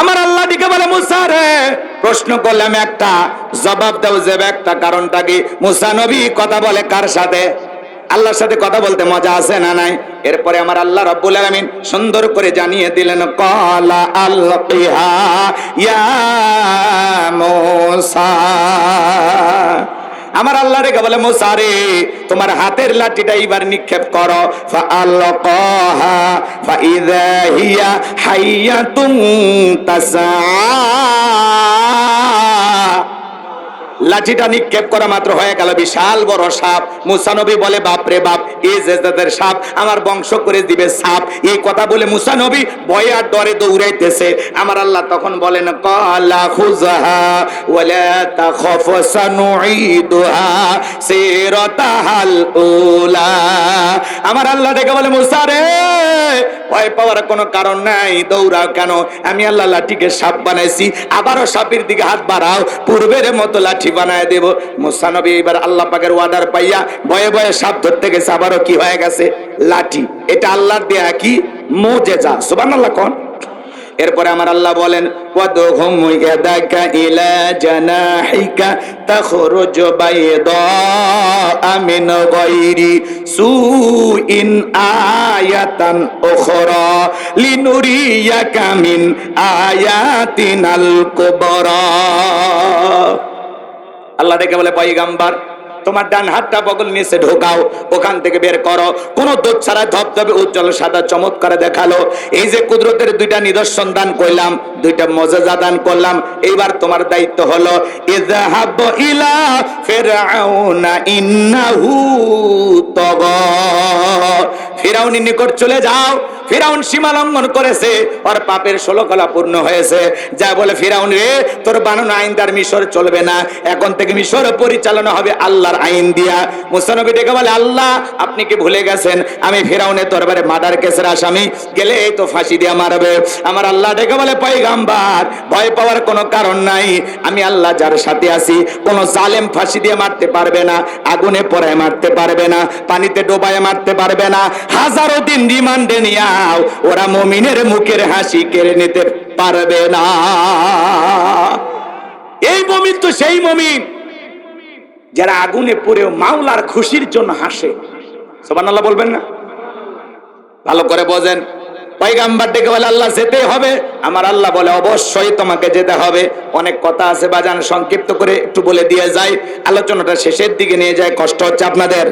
আমার আল্লাহ দিকে বলে মুসা রে, প্রশ্ন করলাম একটা, জবাব দাও যে একটা। কারণটা কি? মুসা নবী কথা বলে কার সাথে? আল্লাহর সাথে কথা বলতে মজা আছে না নাই? এরপরে আমার আল্লাহ রাব্বুল আলামিন সুন্দর করে জানিয়ে দিলেন, ক্বালা আলকিহা ইয়া মূসা। আমার আল্লাহ রেখে বলে মুসা রে, তোমার হাতের লাঠিটা এবার নিক্ষেপ করো। ফাআলকাহা ফাইযা হিয়া হাইয়াতুন তাসআ। লাঠিটা নিক্ষেপ করা মাত্র হয়ে গেল বিশাল বড় সাপ। মুসা নবী বলে বাপরে বাপ, এই যে জাতের সাপ, আমার বংশ করে দিবে সাপ। এই কথা বলে মুসা নবী ভয়ে আর ডরে দৌড়াইতেছে। আমার আল্লাহ তখন বলেন, ক্বালা খুযহা ওয়ালা তাখাফ সানুঈদুহা সিরাতাহাল উলা। আমার আল্লাহ ডেকে বলে মুসা রে, ভয় পাওয়ার কোনো কারণ নাই, দৌড়াও কেন? আমি আল্লাহ লাঠিকে সাপ বানাইছি, আবারও সাপের দিকে হাত বাড়াও, পূর্বের মতো লাঠি বানায় দেব। মুসা নবী এবার আল্লাহ পাকের ওয়াদার পাইয়া ভয়ে ভয়ে সাপ ধরতে গেছে, আবারও কি হয়ে গেছে? লাঠি। এটা আল্লাহর দেয়া কি মুজিজা। সুবহানাল্লাহ কোন। এরপরে আমার আল্লাহ বলেন, ওয়াদহুম ইয়াদাকা ইলা জানাহিকা তাখরুজ বাইদা মিন গায়রি সুইন আয়াতান উখরা লিনুরিয়াকা মিন আয়াতিনাল কুবরা। আল্লাহ ডেকে বলে, পয়গম্বর তোমার ডান হাতটা বগল নিচে ঢোকাও, ওখান থেকে বের করো। কোন দোষ ছাড়া ধবধবে উজ্জ্বল সাদা চমৎকার দেখালো। এই যে কুদরতের দুইটা নিদর্শন দান করলাম, দুইটা মুজিজা দান করলাম, এইবার তোমার দায়িত্ব হলো ইযহাব ইলা ফিরআউনা ইন্নাহু তাগা। ফিরআউনের নিকট চলে যাও। ফিরআউন সীমা লঙ্ঘন করেছে, ওর পাপের 16 কলা পূর্ণ হয়েছে। যা বলে, ফিরআউন রে, তোর বানানো আইনদার মিশর চলবে না, এখন থেকে মিশর পরিচালনা হবে আল্লাহর আইন দিয়া। মুসা নবী ডেকে বলে, আল্লাহ আপনি কি ভুলে গেছেন আমি ফিরআউনের দরবারে মার্ডার কেসের আসামি, গেলে এই তো ফাঁসি দিয়া মারবে। আমার আল্লাহ ডেকে বলে, পয়গম্বর ভয় পাওয়ার কোনো কারণ নাই, আমি আল্লাহ যার সাথে আছি, কোন জালেম ফাঁসি দিয়ে মারতে পারবে না, আগুনে পোড়ায় মারতে পারবে না, পানিতে ডোবায় মারতে পারবে না। হাজারো দিন রিমান্ডে নিয়া ওরা মুমিনের মুখের হাসি কেড়ে নিতে পারবে না। এই মুমিন তো সেই মুমিন যারা আগুনে পড়েও মাওলার খুশির জন্য হাসে। সুবহানাল্লাহ বলবেন না? ভালো করে বোঝেন। পয়গম্বর ডেকে বলে, আল্লাহ যেতে হবে। আমার আল্লাহ বলে, অবশ্যই তোমাকে যেতে হবে। অনেক কথা আছে বাজান, সংক্ষিপ্ত করে একটু বলে দিয়ে যাই, আলোচনাটা শেষের দিকে নিয়ে যায়, কষ্ট হচ্ছে আপনাদের।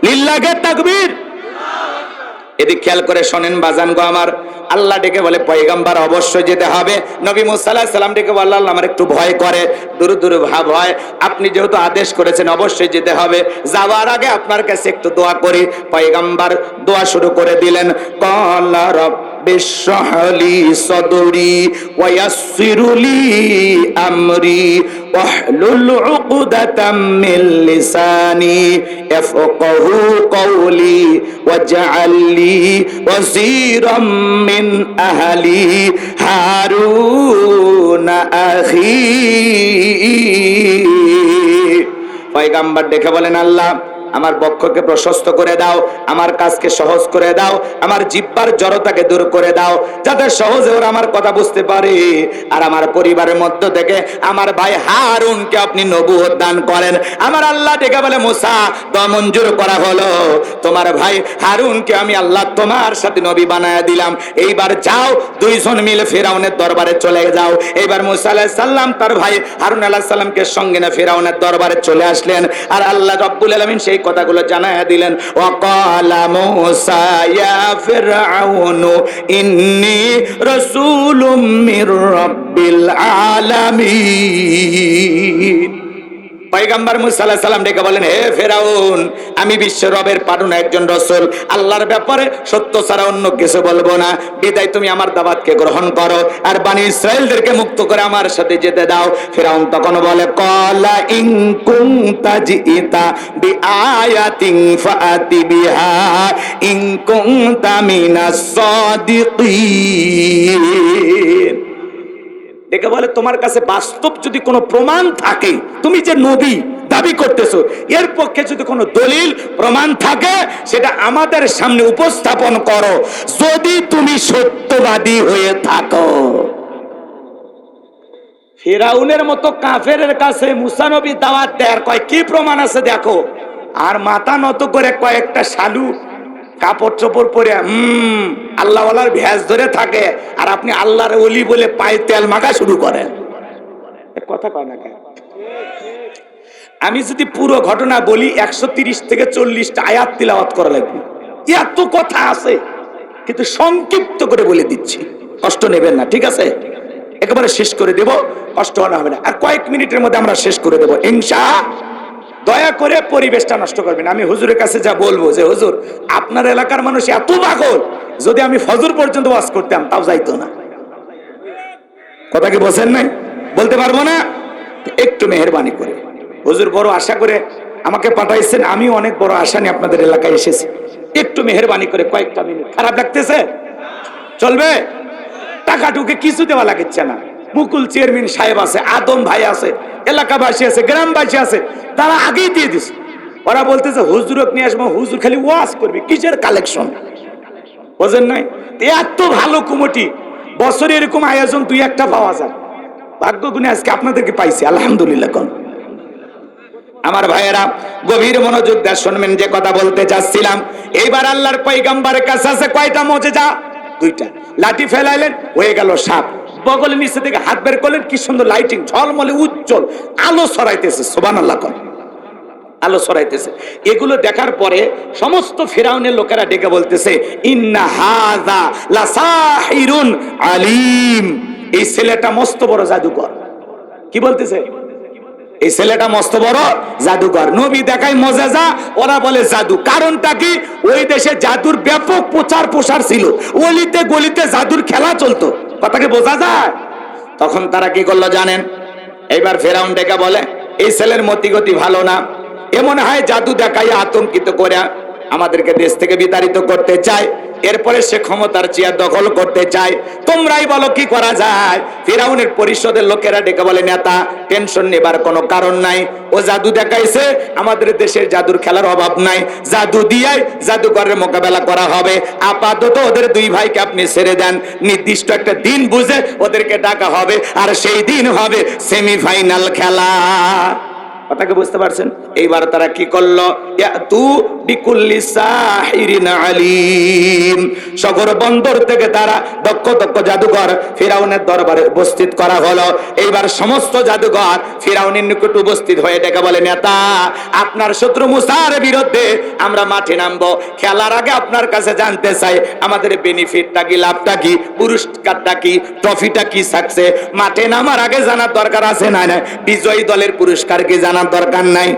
লিল্লাহে তাকবীর। এদিক খেয়াল করে শোনেন বাজান গো আমার। আল্লাহ ডেকে বলে, পয়গম্বর অবশ্যই যেতে হবে। নবী মুসা আলাইহিস সালাম ডেকে বলল, আল্লাহ আমার একটু ভয় করে, দূর দূর ভাব হয়, আপনি যেহেতু আদেশ করেছেন অবশ্যই যেতে হবে। যাওয়ার আগে আপনার কাছে একটু দোয়া করি। পয়গম্বর দোয়া শুরু করে দিলেন, ক্বালা রাব্বি ইশরাহ লি সাদরি ওয়া ইয়াসসির লি আমরি ওয়াহলুল উকদাতাম মিন লিসানি ইয়াফকাহু কওলি ওয়াজআল লি ওয়াজিরাম মিন আহলি হারুন আখি। পয়গম্বর দেখে বলেন, আল্লাহ আমার বক্ষকে প্রশস্ত করে দাও, আমার কাজকে সহজ করে দাও, আমার জিহ্বার জড়তাকে দূর করে দাও, যাতে সহজে ওরা আমার কথা বুঝতে পারে। আর আমার পরিবারের মধ্য থেকে আমার ভাই হারুনকে আপনি নবুয়ত দান করেন। আমার আল্লাহ ডেকে বলে, মুসা তো মঞ্জুর করা হলো, তোমার ভাই হারুনকে আমি আল্লাহ তোমার সাথে নবী বানায়া দিলাম। এইবার যাও, দুইজন মিলে ফিরআউনের দরবারে চলে যাও। এইবার মুসা আলাইহিস সালাম তার ভাই হারুন আলাইহিস সালামকে সঙ্গে নিয়ে ফিরআউনের দরবারে চলে আসলেন। আর আল্লাহ রাব্বুল আলামিন সেই কথাগুলো জানায়া দিলেন, ওয়াকালা মুসা ইয়া ফিরআউনু ইন্নী রাসূলুম মির রাব্বিল আলামিন। পয়গম্বর মুসা আলাইহিস সালাম ডেকে বলেন, হে ফিরআউন, আমি বিশ্বের রবের পাঠানো একজন রাসূল, আল্লাহর ব্যাপারে সত্য ছাড়া অন্য কিছু বলবো না, বিদায় তুমি আমার দাওয়াতকে গ্রহণ করো আর বনি ইসরাঈলদেরকে মুক্ত করে আমার সাথে যেতে দাও। ফিরআউন তখন বলে, ক্বালা ইন কুনতা জিইতা বিআয়াতিন ফাআতি বিহা ইন কুনতা মিনাস সাদিকিন। ডেকে বলে, তোমার কাছে বাস্তব যদি কোনো প্রমাণ থাকে, তুমি যে নবী দাবি করতেছো, এর পক্ষে যদি কোনো দলিল প্রমাণ থাকে, সেটা আমাদের সামনে উপস্থাপন করো, যদি তুমি সত্যবাদী হয়ে থাকো। ফিরাউনের মতো কাফেরের কাছে মুসা নবী দাওয়াত দেয়, কয় কি প্রমাণ আছে দেখো। আর মাথা নত করে কয়েকটা শালু কাপড় চোপড় পরে আল্লাহওয়ালার ভেষ ধরে থাকে, আর আপনি আল্লাহর ওলি বলে পায়ে তেল মাখা শুরু করেন। কথা কয় না কেন? আমি যদি পুরো ঘটনা বলি 130 থেকে 40টা আয়াত তিলাওয়াত করা লাগবে। এত কথা আছে, কিন্তু সংক্ষিপ্ত করে বলে দিচ্ছি, কষ্ট নেবেন না, ঠিক আছে? একেবারে শেষ করে দেব, কষ্ট হবে না। আর কয়েক মিনিটের মধ্যে আমরা শেষ করে দেব ইনশাআল্লাহ। দয়া করে পরিবেশটা নষ্ট করবেন। আমি হুজুরের কাছে যা বলবো যে হুজুর আপনার এলাকার মানুষ এত পাগল, যদি আমি ফজর পর্যন্ত ওয়াজ করতাম তাও যাইতো না। কথা কি বলছেন নাই? বলতে পারবো না। একটু মেহেরবানি করে, হুজুর বড় আশা করে আমাকে পাঠাইছেন, আমি অনেক বড় আশা নিয়ে আপনাদের এলাকায় এসেছি, একটু মেহেরবানি করে কয়েকটা মিনিট। খারাপ লাগতেছে? চলবে? টাকা টুকে কিছু দেওয়া লাগছে না। মুকুল চেয়ারম্যান সাহেব আছে, আদম ভাই আছে, এলাকাবাসী আছে, গ্রামবাসী আছে, তারা আগেই দিয়ে দিছে। ওরা বলতেছে হুজুরক নিয়ে আসবো, হুজুর খালি ওয়াজ করবে, কিসের কালেকশন? বোঝেন নাই? এত ভালো কমিটি, বছরে এরকম আয়োজন 2-1টা পাওয়া যায়। ভাগ্য গুণে আজকে আপনাদেরকে পাইছি, আলহামদুলিল্লাহ। কোন আমার ভাইয়েরা গভীর মনোযোগ দিয়ে শুনবেন যে কথা বলতে যাচ্ছিলাম। এইবার আল্লাহর পয়গম্বরের কাছে আছে কয়টা মুজিজা? 2টা। লাঠি ফেলাইলেন, হয়ে গেল সাপ। বগলের নিচে থেকে হাত বের করলেন, কি সুন্দর লাইটিং, ঝলমলে উজ্জ্বল আলো ছড়াইতেছে। সুবহানাল্লাহ কোন আলো ছড়াইতেছে। এগুলো দেখার পরে সমস্ত ফিরাউনের লোকেরা ডেকে বলতেছে ইন্না হাযা লাসাহিরুন আলিম, এই ছেলেটা মস্ত বড় জাদুকর। কি বলতেছে? এই ছেলেটা মস্ত বড় জাদুকর। নবী দেখায় মুজিজা, ওরা বলে জাদু। কারণটা কি? ওই দেশে জাদুর ব্যাপক প্রচার প্রসার ছিল, অলিতে গলিতে জাদুর খেলা চলতো। কথা কি বোঝা যায়? তখন তারা কি করলো জানেন? এইবার ফেরাউন ডেকে বলে এই ছেলের মতিগতি ভালো না, এমন হয় জাদু দেখাই আতঙ্কিত করে আমাদেরকে দেশ থেকে বিতাড়িত করতে চায়, এরপরে সে ক্ষমতার চেয়ার দখল করতে চায়। তোমরাই বলো কি করা যায়? ফিরাউনের পরিষদের লোকেরা ডেকে বলে নেতা, টেনশন নেবার কোনো কারণ নাই, ও জাদু দেখাইছে, আমাদের দেশের জাদুর খেলার অভাব নাই, জাদু দিয়াই জাদুকরের মোকাবেলা করা হবে। আপাতত ওদের 2 ভাইকে আপনি ছেড়ে দেন, নির্দিষ্ট একটা দিন বুঝে ওদেরকে ডাকা হবে, আর সেই দিন হবে সেমিফাইনাল খেলা। কথাকে বুঝতে পারছেন? এইবার তারা কি করলো? ইয়াতু বিকুল্লি সাহিরিন আলিম, সাগর বন্দর থেকে তারা দক্ষ দক্ষ জাদুকর ফিরাউনের দরবারে উপস্থিত করা হলো। এইবার সমস্ত জাদুকর ফিরাউনের নিকট উপস্থিত হয়ে ডেকে বলে নেতা, আপনার শত্রু মুসার বিরুদ্ধে আমরা মাঠে নামবো। খেলার আগে আপনার কাছে জানতে চাই আমাদের বেনিফিটটা কি, লাভটা কি, পুরস্কারটা কি, ট্রফিটা কি থাকছে। মাঠে নামার আগে জানার দরকার আছে না? বিজয়ী দলের পুরস্কার কি জানার দরকার নাই?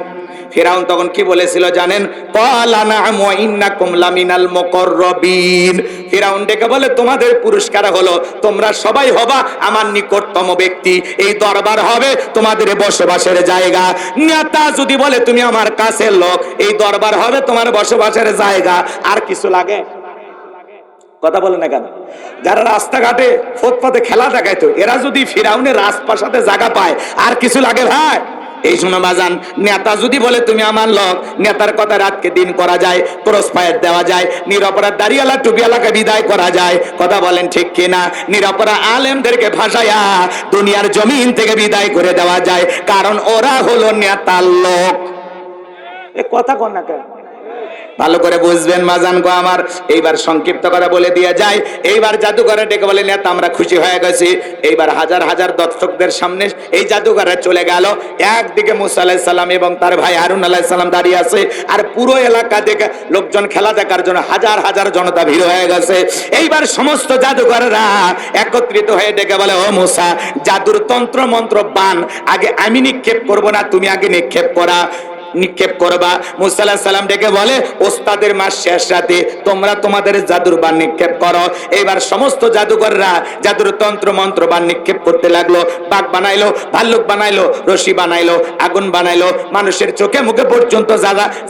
ফিরাউন তখন কি বলেছিল জানেন? ক্বালা না'আম ওয়া ইন্নাকুম লামিনাল মুকাররাবিন। ফিরাউন ডেকে বলে তোমাদের পুরস্কার হলো তোমরা সবাই হবা আমার নিকটতম ব্যক্তি, এই দরবার হবে তোমাদের বসবাসের জায়গা। নেতা যদি বলে তুমি আমার কাছের লোক, এই দরবার হবে তোমার বসবাসের জায়গা। আর কিছু লাগে? কথা বলে না কেন? যারা রাস্তাঘাটে ফুটপাতে খেলা দেখাইতো, এরা যদি ফিরাউনের রাজপ্রাসাদে জায়গা পায়, আর কিছু লাগে ভাই? এই শোনো বাজান, নেতা যদি বলে তুমি আমার লোক, নেতার কথা রাতকে দিন করা যায়, ক্রস ফায়ার দেওয়া যায়, নিরপরাধ দাড়িওয়ালা টুপিওয়ালাকে বিদায় করা যায়। কথা বলেন ঠিক কিনা? নিরপরাধ আলেমদেরকে ভাসাইয়া দুনিয়ার জমিন থেকে বিদায় করে দেওয়া যায়, কারণ ওরা হলো নেতার লোক। এ কথা কন না কেন? ভালো করে বুঝবেন মাজান গো আমার। এইবার সংক্ষিপ্ত করে বলে দিয়ে যায়, এইবার জাদুঘরে ডেকে বলে নেতা আমরা খুশি হয়ে গেছি। এইবার হাজার হাজার দর্শকদের সামনে এই জাদুঘরে চলে গেল। একদিকে মুসা আলাইহিস সালাম এবং তার ভাই হারুন আলাইহিস সালাম দাঁড়িয়ে আছে, আর পুরো এলাকা থেকে লোকজন খেলা দেখার জন্য হাজার হাজার জনতা ভিড় হয়ে গেছে। এইবার সমস্ত জাদুঘরেরা একত্রিত হয়ে ডেকে বলে ও মুসা, জাদুর তন্ত্র মন্ত্র বান আগে আমি নিক্ষেপ করব না, তুমি আগে নিক্ষেপ করবা। মুসা আলাইহিস সালাম ডেকে বলে ওস্তাদের মাস শেষ রাতে তোমরা তোমাদের জাদুর বান নিক্ষেপ করো। এইবার সমস্ত জাদুকররা জাদুর তন্ত্র মন্ত্র বান নিক্ষেপ করতে লাগলো। বাঘ বানাইলো, ভাল্লুক বানাইলো, রশি বানাইলো, আগুন বানাইলো, মানুষের চোখে মুখে পর্যন্ত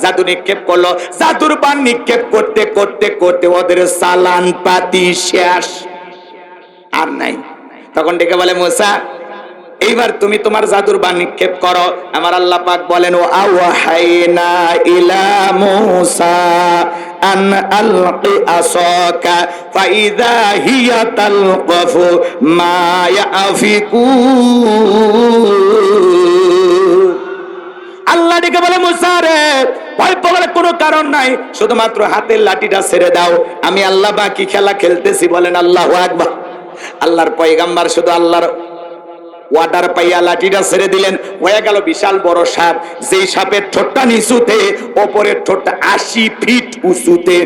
জাদু নিক্ষেপ করলো। জাদুর বান নিক্ষেপ করতে করতে করতে ওদের সালান পাতি শেষ, আর নাই। তখন ডেকে বলে মুসা, এইবার তুমি তোমার জাদুর বান নিক্ষেপ করো। আমার আল্লাহ পাক বলেন ও আওহাইনা ইলা মুসা আন আলকি আসাকা ফাইযা হিয়া তালকাফু মা ইয়াফিকুন। আল্লাহ ডেকে বলে মুসা রে ভয় পাওয়ার কোনো কারণ নাই, শুধুমাত্র হাতের লাঠিটা ছেড়ে দাও, আমি আল্লাহ বাকি খেলা খেলতেছি। বলেন আল্লাহু আকবার। আল্লাহর পয়গাম্বার শুধু আল্লাহর ওয়াটার পাইয়া লাঠিটা ছেড়ে দিলেন, হয়ে গেল বিশাল বড় সাপ। যেই সাপের ঠোঁটটা নিচুতে, ওপরের ঠোঁটটা 80 ফিট উঁচুতে।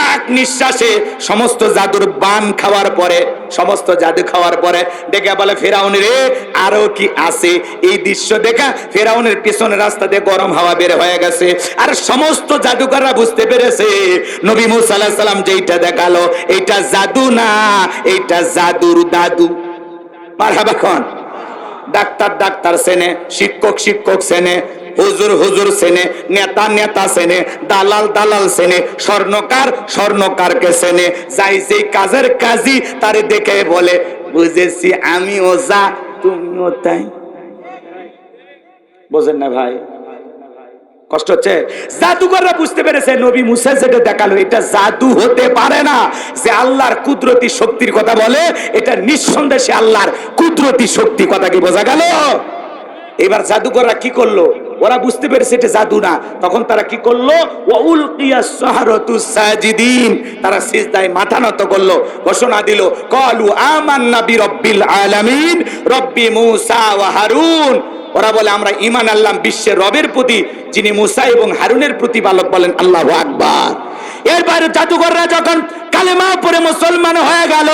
এক নিঃশ্বাসে সমস্ত জাদুর বান খাওয়ার পরে, সমস্ত জাদু খাওয়ার পরে ডেকে বলে ফেরাউন রে আরো কি আছে। এই দৃশ্য দেখা ফেরাউনের পিছনের রাস্তা দিয়ে গরম হাওয়া বের হয়ে গেছে। আর সমস্ত জাদুকররা বুঝতে পেরেছে নবী মুসা আলাইহিস সালাম যেইটা দেখালো এইটা জাদু না, এইটা জাদুর দাদু। মারহাবা খান। ডাক্তার ডাক্তার সেনে, শিক্ষক শিক্ষক সেনে, হুজুর হুজুর সেনে, নেতা নেতা সেনে, দালাল দালাল সেনে, স্বর্ণকার স্বর্ণকারকে সেনে। যাই যেই কাজের কাজী তারে দেখে বলে বুঝেছি আমিও যা তুমিও তাই। বোঝেন না ভাই? কষ্ট হচ্ছে? জাদুকররা বুঝতে পেরেছে নবী মুসা যেটা দেখালো এটা জাদু হতে পারে না। যে আল্লাহর কুদরতি শক্তির কথা বলে এটা নিঃসন্দেহে আল্লাহর কুদরতি শক্তি। কথা কি বোঝা গেল? এবার জাদুকররা কি করলো? ওরা বুঝতে পেরেছে এটা জাদু না, তখন তারা কি করলো? ওয়াউলকিয়াস সাহারাতু সাজিদিন, তারা সিজদায় মাথা নত করলো, ঘোষণা দিল ক্বালু আমান্না বিরাব্বিল আলামিন রব্বি মুসা ওয়া হারুন। ওরা বলে আমরা ঈমান আনলাম বিশ্বের রবের প্রতি, যিনি মুসা এবং হারুনের প্রতিপালক। বলেন আল্লাহু আকবার। এরপরে জাদুকররা যখন কালেমা পড়ে মুসলমান হয়ে গেল,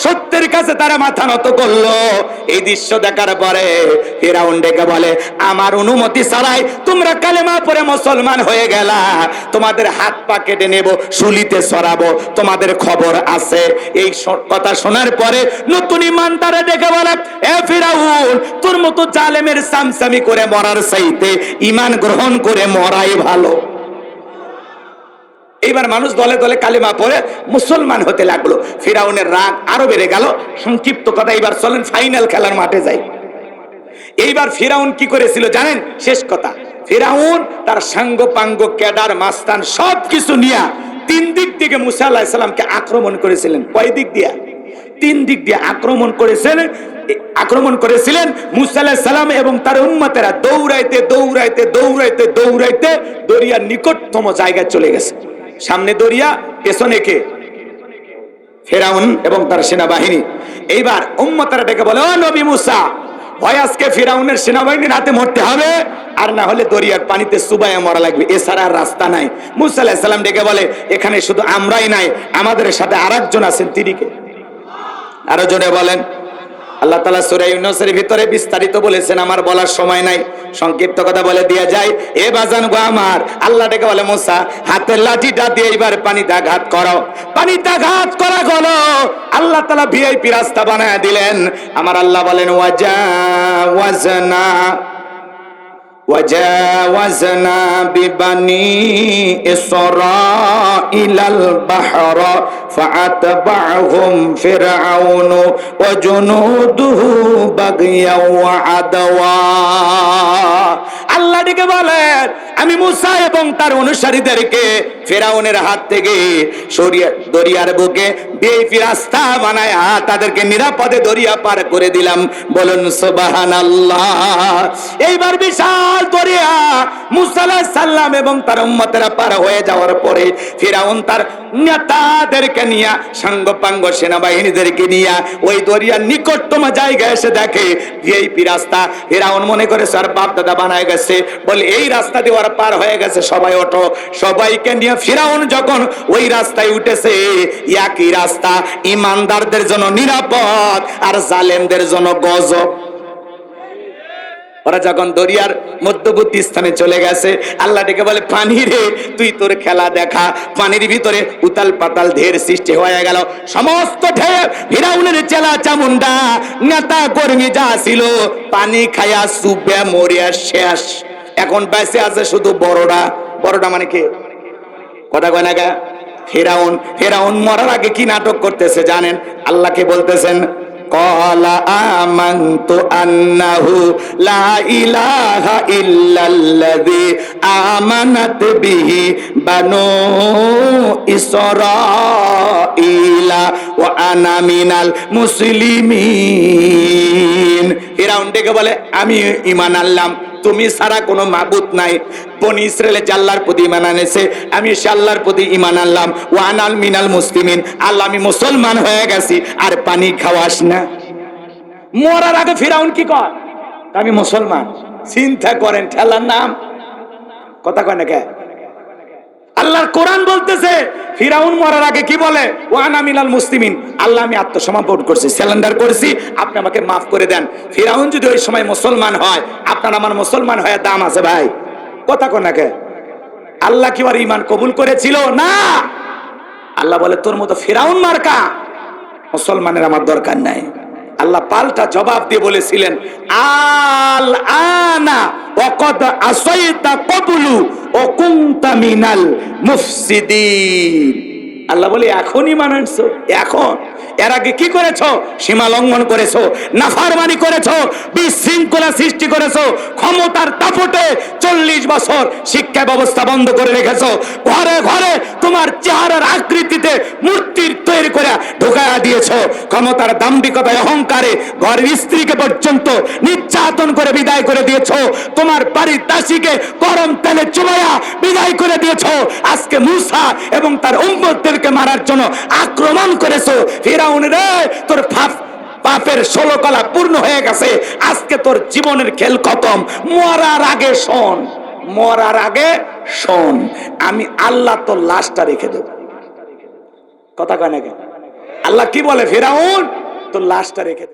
সত্যের কাছে তারা মাথা নত করলো। এই দৃশ্য দেখার পরে ফিরআউন ডেকে বলে আমার অনুমতি ছাড়াই তোমরা কালেমা পড়ে মুসলমান হয়ে গেলা, তোমাদের হাত পা কেটে নেব, শুলিতে ছড়াবো, তোমাদের খবর আছে। এই কথা শোনার পরে নতুন ইমানদারে ডেকে বলে এ ফিরআউন, তোর মতো জালেমের সামসামি করে মরার চাইতে ঈমান গ্রহণ করে মরাই ভালো। এইবার মানুষ দলে দলে কালেমা পড়ে মুসলমান হতে লাগলো। ফিরআউনের রাগ আরো বেড়ে গেল। সংক্ষিপ্ত কথা, এইবার চলেন ফাইনাল খেলার মাঠে যাই। এইবার ফিরআউন কি করেছিল জানেন? শেষ কথা, ফিরআউন তার সাঙ্গ পাঙ্গ ক্যাডার মাস্তান সবকিছু নিয়ে 3 দিক থেকে মুসা আলাইহিস সালামকে আক্রমণ করেছিলেন। কয় দিক দিয়ে? 3 দিক দিয়ে আক্রমণ করেছিলেন মুসা আলাইহিস সালাম এবং তার উম্মতেরা দৌড়াইতে দৌড়াইতে দৌড়াইতে দৌড়াইতে দরিয়ার নিকটতম জায়গায় চলে গেছে। সামনে দরিয়া, পেছনে কে? ফিরআউন এবং তার সেনাবাহিনী। এইবার উম্মতেরা ডেকে বলে ও নবী মুসা, হয় আজকে ফিরআউনের সেনাবাহিনীর হাতে মরতে হবে, আর না হলে দরিয়ার পানিতে চুবাইয়া মরা লাগবে, এছাড়া আর রাস্তা নাই। মুসা আলাইহিস সালাম ডেকে বলে এখানে শুধু আমরাই নাই, আমাদের সাথে আরেকজন আছেন, তিনি কে? আরো জনে বলেন। আল্লাহ তাআলা সূরা ইউনূসের ভিতরে বিস্তারিত বলেছেন, আমার বলার সময় নাই, সংক্ষিপ্ত কথা বলে দিয়া যায়। এ বাজান গো আমার, আল্লাহ ডেকে বলে মুসা হাতের লাঠিটা দিয়ে এবার পানিতে আঘাত করো। পানিতে আঘাত করা গেল, আল্লাহ তাআলা ভিআইপি রাস্তা বানায় দিলেন। আমার আল্লাহ বলেন وجاوزنا ببني إسرائيل البحر فأتبعهم فرعون وجنوده بغيا وعدوا। আল্লাহ ডেকে বলেন আমি মুসা এবং তার অনুসারীদেরকে ফিরআউনের হাত থেকে সরিয়ে দরিয়ার বুকে ভিআইপি রাস্তা বানায় তাদেরকে নিরাপদে দরিয়া পার করে দিলাম। বলুন সুবহানাল্লাহ। এইবার বিশাল দরিয়া মুসা আলাইহিস সালাম এবং তার উম্মতেরা পার হয়ে যাওয়ার পরে ফিরআউন তার নেতাদেরকে নিয়ে, সাঙ্গপাঙ্গ সেনাবাহিনীদেরকে নিয়ে ওই দরিয়ার নিকটতম জায়গায় এসে দেখে ভিআইপি রাস্তা। ফিরআউন মনে করে স্যার বাপ দাদা বানায় গেছে, বলে এই রাস্তা দিয়ে ওরা পার হয়ে গেছে, সবাই ওঠো। সবাইকে নিয়ে ফিরআউন যখন ওই রাস্তায় উঠেছে, একই রাস্তা ইমানদারদের জন্য নিরাপদ আর জালেমদের জন্য গজব। ওরা যখন দরিয়ার মধ্যবর্তী স্থানে চলে গেছে, আল্লাহ ডেকে বলে পানি রে তুই তোর খেলা দেখা। পানির ভিতরে উতাল পাতাল ঢের সৃষ্টি হয়ে গেল। সমস্ত ঢের ফিরআউনের চেলা চামুন্ডা নেতা কর্মী যা ছিল পানি খায়া সুবে মরিয়া শেষ। এখন বেঁচে আছে শুধু বড়রা। বড়টা মানে কে? কথা কয় না গা? ফিরআউন। ফিরআউন মরার আগে কি নাটক করতেছে জানেন? আল্লাহকে বলতেছেন ক্বালা আমানতু আন্নাহু লা ইলাহা ইল্লাল্লাযী আমানাত বিহি বানু ইসরাঈলা ওয়া আনা মিনাল মুসলিমিন। ফিরাউন ডেকে বলে, আমি ঈমান আনলাম তুমি ছাড়া কোনো মাবুদ নাই। বনি ইসরায়েলের যে আল্লাহর প্রতি ঈমান আনেছে, আমি সে আল্লাহর প্রতি ঈমান আনলাম। ওয়া আনাল মিনাল মুসলিমিন, আল্লাহ আমি মুসলমান হয়ে গেছি, আর পানি খাওয়াস না। মরার আগে ফিরাউন কি কয়? আমি মুসলমান। চিন্তা করেন ঠেলার নাম, কথা কয় না কে? আল্লাহর কোরআন বলতেছে ফিরাউন মরার আগে কি বলে? ওয়া আনা মিনাল মুসলিমিন, আল্লাহ আমি আত্মসমর্পণ করছি, সারেন্ডার করেছি, আপনি আমাকে মাফ করে দেন। ফিরাউন যদি ওই সময় মুসলমান হয়, আপনার আমার মুসলমান হয়ে দাম আছে ভাই? কথা কয় না কে? আল্লাহ কি আর ঈমান কবুল করেছিল? না। আল্লাহ বলে তোর মতো ফিরাউন মার্কা মুসলমানের আমার দরকার নাই। আল্লাহ পাল্টা জবাব দিয়ে বলেছিলেন, আল আনা ওয়াকাদ আসাইতা ক্বাবলু ওয়া কুনতা মিনাল মুফসিদিন। আল্লাহ বলে এখনই মানছো? এখন? এর আগে কি করেছো? সীমা লঙ্ঘন করেছো, নাফরমানি করেছো, বিশৃঙ্খলা সৃষ্টি করেছো, ক্ষমতার দাপটে 40 বছর শিক্ষা ব্যবস্থা বন্ধ করে রেখেছো, ঘরে ঘরে তোমার চেহারার আকৃতিতে মূর্তির তৈরি করে ঢোকায়া দিয়েছো, ক্ষমতার দাম্ভিকতায় অহংকারে ঘর স্ত্রীকে পর্যন্ত নির্যাতন করে বিদায় করে দিয়েছো, তোমার বাড়ির দাসীকে গরম তেলে চুবাইয়া বিদায় করে দিয়েছো। আজকে মূসা এবং তার উম্মতদেরকে মারার জন্য আক্রমণ করেছো। ফিরাউন রে, তোর পাপের 16 কলা পূর্ণ হয়ে গেছে, আজকে তোর জীবনের খেল খতম। মরার আগে শোন, মরার আগে শোন, আমি আল্লাহ তোর লাশটা রেখে দেব। কথা কয় না কেন? আল্লাহ কি বলে? ফিরাউন তোর লাশটা রেখে দেব।